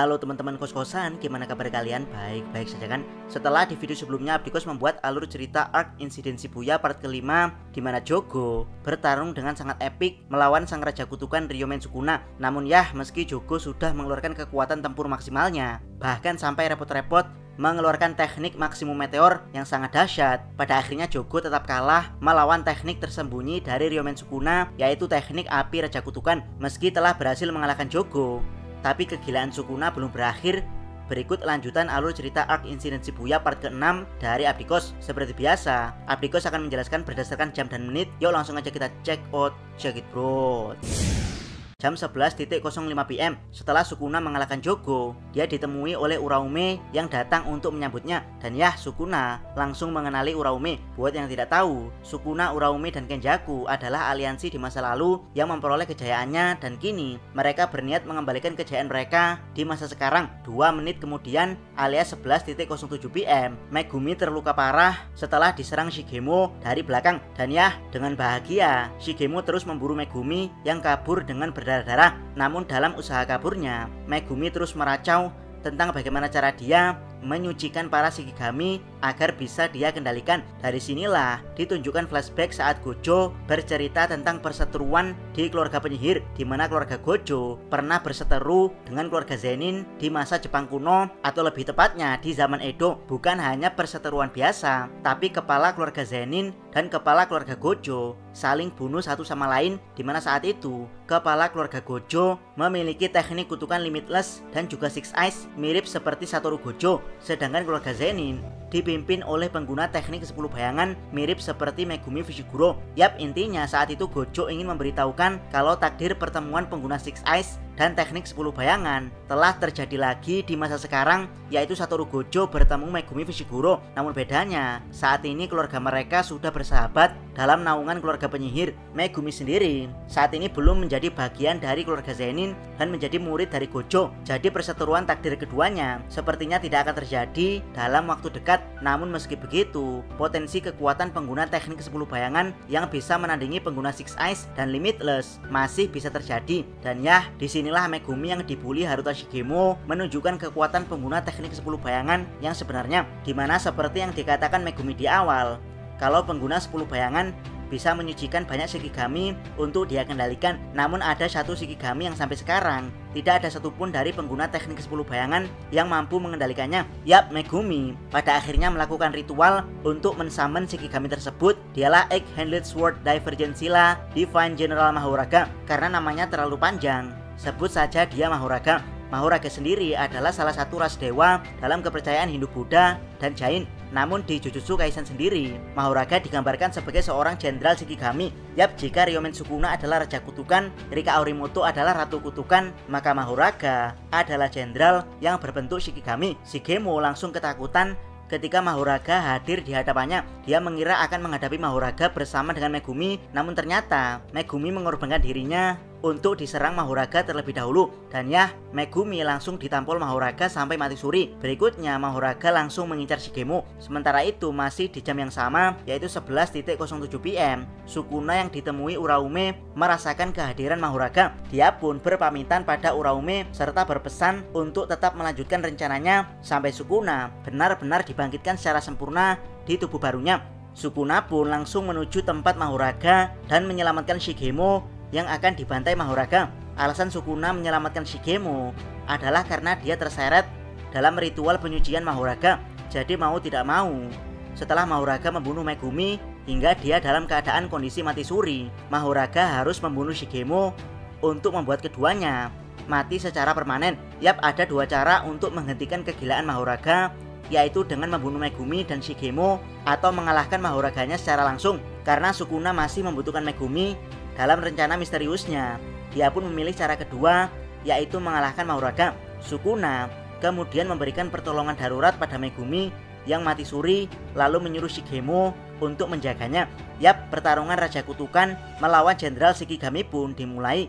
Halo teman-teman kos-kosan, gimana kabar kalian? Baik-baik saja kan? Setelah di video sebelumnya Abdikos membuat alur cerita Arc Insiden Shibuya part kelima, di mana Jogo bertarung dengan sangat epik melawan sang raja kutukan Ryomen Sukuna. Namun ya, meski Jogo sudah mengeluarkan kekuatan tempur maksimalnya, bahkan sampai repot-repot mengeluarkan teknik maksimum meteor yang sangat dahsyat, pada akhirnya Jogo tetap kalah melawan teknik tersembunyi dari Ryomen Sukuna, yaitu teknik api raja kutukan. Meski telah berhasil mengalahkan Jogo, tapi kegilaan Sukuna belum berakhir. Berikut lanjutan alur cerita Arc Insiden Shibuya part ke-6 dari Abdikos. Seperti biasa, Abdikos akan menjelaskan berdasarkan jam dan menit. Yuk langsung aja kita check it bro. Jam 11.05 PM, setelah Sukuna mengalahkan Jogo, dia ditemui oleh Uraume yang datang untuk menyambutnya. Dan ya, Sukuna langsung mengenali Uraume. Buat yang tidak tahu, Sukuna, Uraume, dan Kenjaku adalah aliansi di masa lalu yang memperoleh kejayaannya, dan kini mereka berniat mengembalikan kejayaan mereka di masa sekarang. 2 menit kemudian alias 11.07 PM, Megumi terluka parah setelah diserang Shigemo dari belakang. Dan ya, dengan bahagia, Shigemo terus memburu Megumi yang kabur dengan berdarah-darah. Namun dalam usaha kaburnya, Megumi terus meracau tentang bagaimana cara dia menyucikan para Shikigami agar bisa dia kendalikan. Dari sinilah ditunjukkan flashback saat Gojo bercerita tentang perseteruan di keluarga penyihir, di mana keluarga Gojo pernah berseteru dengan keluarga Zenin di masa Jepang kuno, atau lebih tepatnya di zaman Edo. Bukan hanya perseteruan biasa, tapi kepala keluarga Zenin dan kepala keluarga Gojo saling bunuh satu sama lain, di mana saat itu kepala keluarga Gojo memiliki teknik kutukan Limitless dan juga Six Eyes mirip seperti Satoru Gojo, sedangkan keluarga Zenin dipimpin oleh pengguna teknik 10 bayangan mirip seperti Megumi Fushiguro. Yap, intinya saat itu Gojo ingin memberitahukan kalau takdir pertemuan pengguna Six Eyes dan teknik 10 bayangan telah terjadi lagi di masa sekarang, yaitu Satoru Gojo bertemu Megumi Fushiguro. Namun bedanya, saat ini keluarga mereka sudah bersahabat dalam naungan keluarga penyihir. Megumi sendiri saat ini belum menjadi bagian dari keluarga Zenin dan menjadi murid dari Gojo. Jadi perseteruan takdir keduanya sepertinya tidak akan terjadi dalam waktu dekat. Namun meski begitu, potensi kekuatan pengguna teknik 10 bayangan yang bisa menandingi pengguna Six Eyes dan Limitless masih bisa terjadi. Dan ya, disinilah Megumi yang dibully Haruta Shigemo menunjukkan kekuatan pengguna teknik 10 bayangan yang sebenarnya, dimana seperti yang dikatakan Megumi di awal, kalau pengguna 10 bayangan bisa menyucikan banyak Shikigami untuk dia kendalikan. Namun ada satu Shikigami yang sampai sekarang tidak ada satupun dari pengguna teknik 10 bayangan yang mampu mengendalikannya. Yap, Megumi pada akhirnya melakukan ritual untuk mensummon Shikigami tersebut. Dialah Egg-Handled Sword Divergensila Divine General Mahoraga. Karena namanya terlalu panjang, sebut saja dia Mahoraga. Mahoraga sendiri adalah salah satu ras dewa dalam kepercayaan Hindu, Buddha, dan Jain. Namun di Jujutsu Kaisen sendiri, Mahoraga digambarkan sebagai seorang jenderal Shikigami. Yap, jika Ryomen Sukuna adalah raja kutukan, Rika Aorimoto adalah ratu kutukan, maka Mahoraga adalah jenderal yang berbentuk Shikigami. Shigemo langsung ketakutan ketika Mahoraga hadir di hadapannya. Dia mengira akan menghadapi Mahoraga bersama dengan Megumi, namun ternyata Megumi mengorbankan dirinya untuk diserang Mahoraga terlebih dahulu. Dan ya, Megumi langsung ditampol Mahoraga sampai mati suri. Berikutnya Mahoraga langsung mengincar Shigemo. Sementara itu masih di jam yang sama, yaitu 11.07 PM, Sukuna yang ditemui Uraume merasakan kehadiran Mahoraga. Dia pun berpamitan pada Uraume serta berpesan untuk tetap melanjutkan rencananya sampai Sukuna benar-benar dibangkitkan secara sempurna di tubuh barunya. Sukuna pun langsung menuju tempat Mahoraga dan menyelamatkan Shigemo yang akan dibantai Mahoraga. Alasan Sukuna menyelamatkan Shigemo adalah karena dia terseret dalam ritual penyucian Mahoraga. Jadi mau tidak mau, setelah Mahoraga membunuh Megumi hingga dia dalam keadaan kondisi mati suri, Mahoraga harus membunuh Shigemo untuk membuat keduanya mati secara permanen. Yap, ada 2 cara untuk menghentikan kegilaan Mahoraga, yaitu dengan membunuh Megumi dan Shigemo atau mengalahkan Mahoraganya secara langsung. Karena Sukuna masih membutuhkan Megumi dalam rencana misteriusnya, dia pun memilih cara kedua, yaitu mengalahkan Mahoraga. Sukuna kemudian memberikan pertolongan darurat pada Megumi yang mati suri, lalu menyuruh Shigemo untuk menjaganya. Yap, pertarungan Raja Kutukan melawan Jenderal Shikigami pun dimulai.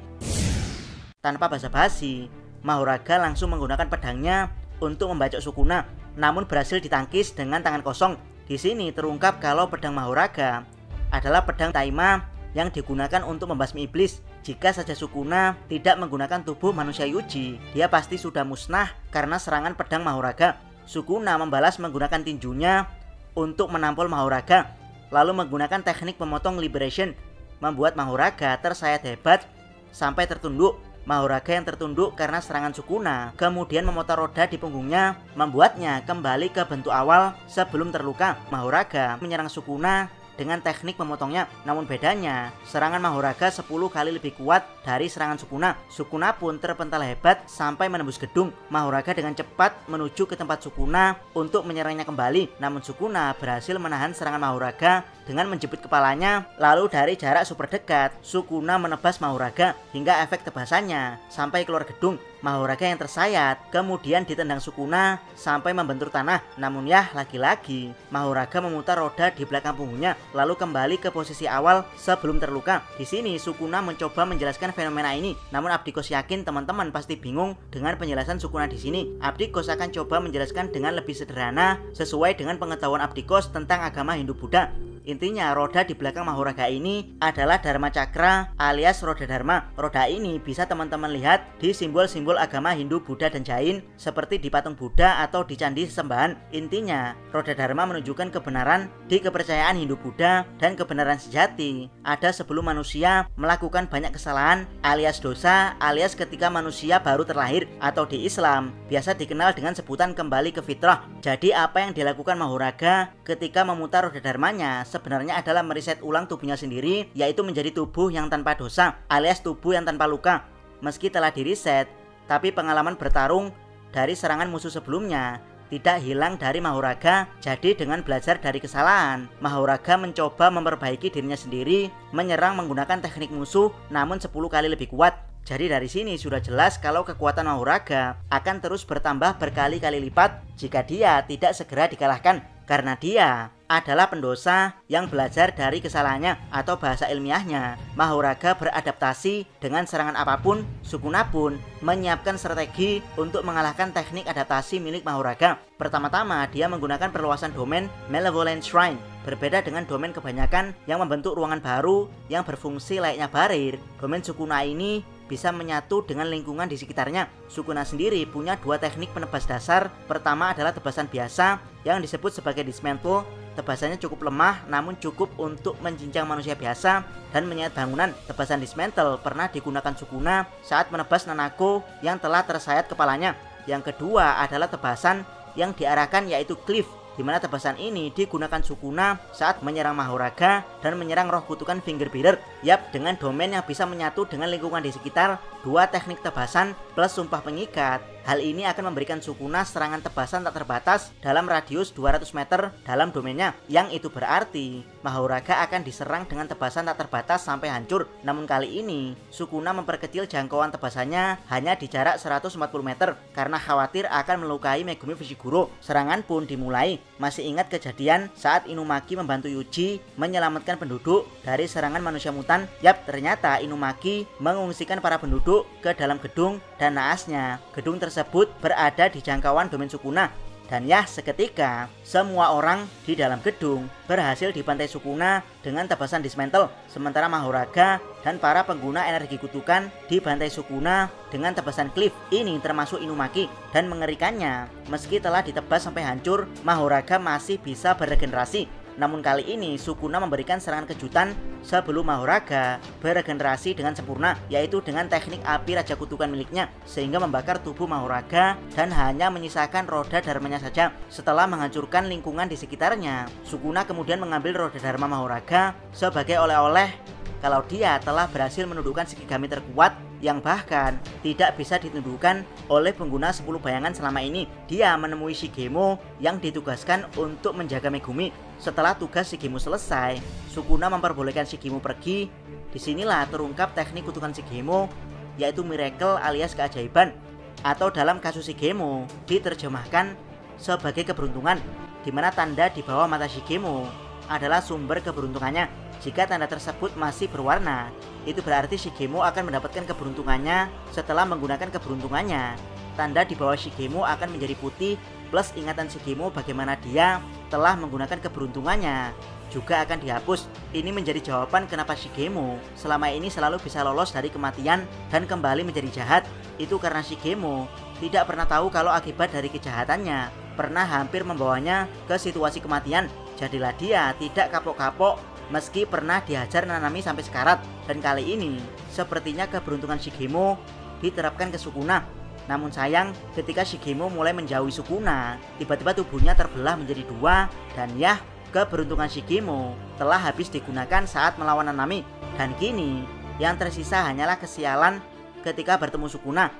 Tanpa basa-basi, Mahoraga langsung menggunakan pedangnya untuk membacok Sukuna, namun berhasil ditangkis dengan tangan kosong. Di sini terungkap kalau pedang Mahoraga adalah pedang Taima yang digunakan untuk membasmi iblis. Jika saja Sukuna tidak menggunakan tubuh manusia Yuji, dia pasti sudah musnah karena serangan pedang Mahoraga. Sukuna membalas menggunakan tinjunya untuk menampol Mahoraga, lalu menggunakan teknik memotong liberation, membuat Mahoraga tersayat hebat sampai tertunduk. Mahoraga yang tertunduk karena serangan Sukuna kemudian memutar roda di punggungnya, membuatnya kembali ke bentuk awal sebelum terluka. Mahoraga menyerang Sukuna dengan teknik memotongnya, namun bedanya serangan Mahoraga 10 kali lebih kuat dari serangan Sukuna. Sukuna pun terpental hebat sampai menembus gedung. Mahoraga dengan cepat menuju ke tempat Sukuna untuk menyerangnya kembali, namun Sukuna berhasil menahan serangan Mahoraga dengan menjepit kepalanya. Lalu dari jarak super dekat, Sukuna menebas Mahoraga hingga efek tebasannya sampai keluar gedung. Mahoraga yang tersayat kemudian ditendang Sukuna sampai membentur tanah. Namun ya, lagi-lagi Mahoraga memutar roda di belakang punggungnya lalu kembali ke posisi awal sebelum terluka. Di sini Sukuna mencoba menjelaskan fenomena ini, namun Abdikos yakin teman-teman pasti bingung dengan penjelasan Sukuna di sini. Abdikos akan coba menjelaskan dengan lebih sederhana sesuai dengan pengetahuan Abdikos tentang agama Hindu-Buddha. Intinya roda di belakang Mahoraga ini adalah Dharma Cakra alias roda Dharma. Roda ini bisa teman-teman lihat di simbol-simbol agama Hindu, Buddha, dan Jain seperti di patung Buddha atau di candi sesembahan. Intinya roda Dharma menunjukkan kebenaran di kepercayaan Hindu, Buddha, dan kebenaran sejati ada sebelum manusia melakukan banyak kesalahan alias dosa, alias ketika manusia baru terlahir, atau di Islam biasa dikenal dengan sebutan kembali ke fitrah. Jadi apa yang dilakukan Mahoraga ketika memutar roda Dharmanya sebenarnya adalah mereset ulang tubuhnya sendiri, yaitu menjadi tubuh yang tanpa dosa alias tubuh yang tanpa luka. Meski telah direset, tapi pengalaman bertarung dari serangan musuh sebelumnya tidak hilang dari Mahoraga. Jadi dengan belajar dari kesalahan, Mahoraga mencoba memperbaiki dirinya sendiri, menyerang menggunakan teknik musuh namun 10 kali lebih kuat. Jadi dari sini sudah jelas kalau kekuatan Mahoraga akan terus bertambah berkali-kali lipat jika dia tidak segera dikalahkan, karena dia adalah pendosa yang belajar dari kesalahannya, atau bahasa ilmiahnya Mahoraga beradaptasi dengan serangan apapun. Sukuna pun menyiapkan strategi untuk mengalahkan teknik adaptasi milik Mahoraga. Pertama-tama dia menggunakan perluasan domain Malevolent Shrine. Berbeda dengan domain kebanyakan yang membentuk ruangan baru yang berfungsi layaknya barir, domain Sukuna ini bisa menyatu dengan lingkungan di sekitarnya. Sukuna sendiri punya dua teknik penebas dasar. Pertama adalah tebasan biasa yang disebut sebagai dismantle. Tebasannya cukup lemah namun cukup untuk mencincang manusia biasa dan menyayat bangunan. Tebasan dismantle pernah digunakan Sukuna saat menebas Nanako yang telah tersayat kepalanya. Yang kedua adalah tebasan yang diarahkan, yaitu cleave, di mana tebasan ini digunakan Sukuna saat menyerang Mahoraga dan menyerang roh kutukan Fingerbearer. Yap, dengan domain yang bisa menyatu dengan lingkungan di sekitar, dua teknik tebasan plus sumpah pengikat. Hal ini akan memberikan Sukuna serangan tebasan tak terbatas dalam radius 200 meter dalam domainnya. Yang itu berarti Mahoraga akan diserang dengan tebasan tak terbatas sampai hancur. Namun kali ini Sukuna memperkecil jangkauan tebasannya hanya di jarak 140 meter karena khawatir akan melukai Megumi Fushiguro. Serangan pun dimulai. Masih ingat kejadian saat Inumaki membantu Yuji menyelamatkan penduduk dari serangan manusia mutan? Yap, ternyata Inumaki mengungsikan para penduduk ke dalam gedung, dan naasnya gedung tersebut berada di jangkauan domain Sukuna. Dan ya, seketika semua orang di dalam gedung berhasil dibantai Sukuna dengan tebasan dismantle. Sementara Mahoraga dan para pengguna energi kutukan dibantai Sukuna dengan tebasan cleave. Ini termasuk Inumaki. Dan mengerikannya, meski telah ditebas sampai hancur, Mahoraga masih bisa beregenerasi. Namun kali ini Sukuna memberikan serangan kejutan sebelum Mahoraga beregenerasi dengan sempurna, yaitu dengan teknik api Raja Kutukan miliknya, sehingga membakar tubuh Mahoraga dan hanya menyisakan roda dharmanya saja. Setelah menghancurkan lingkungan di sekitarnya, Sukuna kemudian mengambil roda dharma Mahoraga sebagai oleh-oleh kalau dia telah berhasil menundukkan Shikigami terkuat yang bahkan tidak bisa ditundukkan oleh pengguna 10 bayangan selama ini. Dia menemui Shigemo yang ditugaskan untuk menjaga Megumi. Setelah tugas Shigemo selesai, Sukuna memperbolehkan Shigemo pergi. Disinilah terungkap teknik kutukan Shigemo, yaitu miracle alias keajaiban, atau dalam kasus Shigemo diterjemahkan sebagai keberuntungan, di mana tanda di bawah mata Shigemo adalah sumber keberuntungannya. Jika tanda tersebut masih berwarna, itu berarti Shigemo akan mendapatkan keberuntungannya setelah menggunakan keberuntungannya. Tanda di bawah Shigemo akan menjadi putih plus ingatan Shigemo bagaimana dia telah menggunakan keberuntungannya juga akan dihapus. Ini menjadi jawaban kenapa Shigemo selama ini selalu bisa lolos dari kematian dan kembali menjadi jahat. Itu karena Shigemo tidak pernah tahu kalau akibat dari kejahatannya pernah hampir membawanya ke situasi kematian. Jadilah dia tidak kapok-kapok meski pernah dihajar Nanami sampai sekarat. Dan kali ini sepertinya keberuntungan Shigemo diterapkan ke Sukuna. Namun sayang, ketika Shigemo mulai menjauhi Sukuna, tiba-tiba tubuhnya terbelah menjadi dua. Dan ya, keberuntungan Shigemo telah habis digunakan saat melawan Nanami. Dan kini yang tersisa hanyalah kesialan ketika bertemu Sukuna.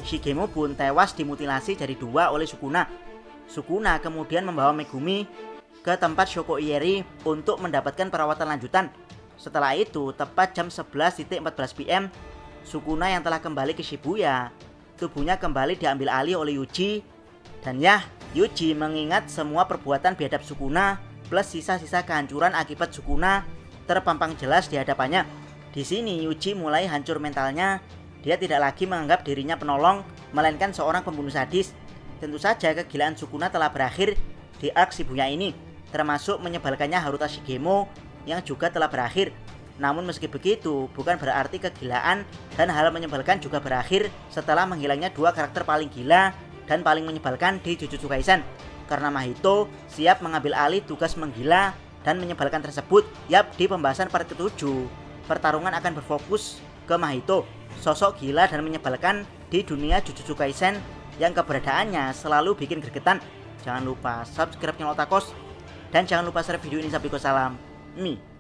Shigemo pun tewas dimutilasi jadi dua oleh Sukuna. Sukuna kemudian membawa Megumi ke tempat Shoko Ieri untuk mendapatkan perawatan lanjutan. Setelah itu, tepat jam 11.14 PM, Sukuna yang telah kembali ke Shibuya, tubuhnya kembali diambil alih oleh Yuji. Dan ya, Yuji mengingat semua perbuatan biadab Sukuna plus sisa-sisa kehancuran akibat Sukuna terpampang jelas di hadapannya. Di sini Yuji mulai hancur mentalnya. Dia tidak lagi menganggap dirinya penolong, melainkan seorang pembunuh sadis. Tentu saja kegilaan Sukuna telah berakhir di arc Shibuya ini, termasuk menyebalkannya Haruta Shigemo yang juga telah berakhir. Namun meski begitu, bukan berarti kegilaan dan hal menyebalkan juga berakhir setelah menghilangnya dua karakter paling gila dan paling menyebalkan di Jujutsu Kaisen. Karena Mahito siap mengambil alih tugas menggila dan menyebalkan tersebut. Yap, di pembahasan part ke-7, pertarungan akan berfokus ke Mahito, sosok gila dan menyebalkan di dunia Jujutsu Kaisen yang keberadaannya selalu bikin gregetan. Jangan lupa subscribe channel Otakos dan jangan lupa share video ini sampai salam. Mi.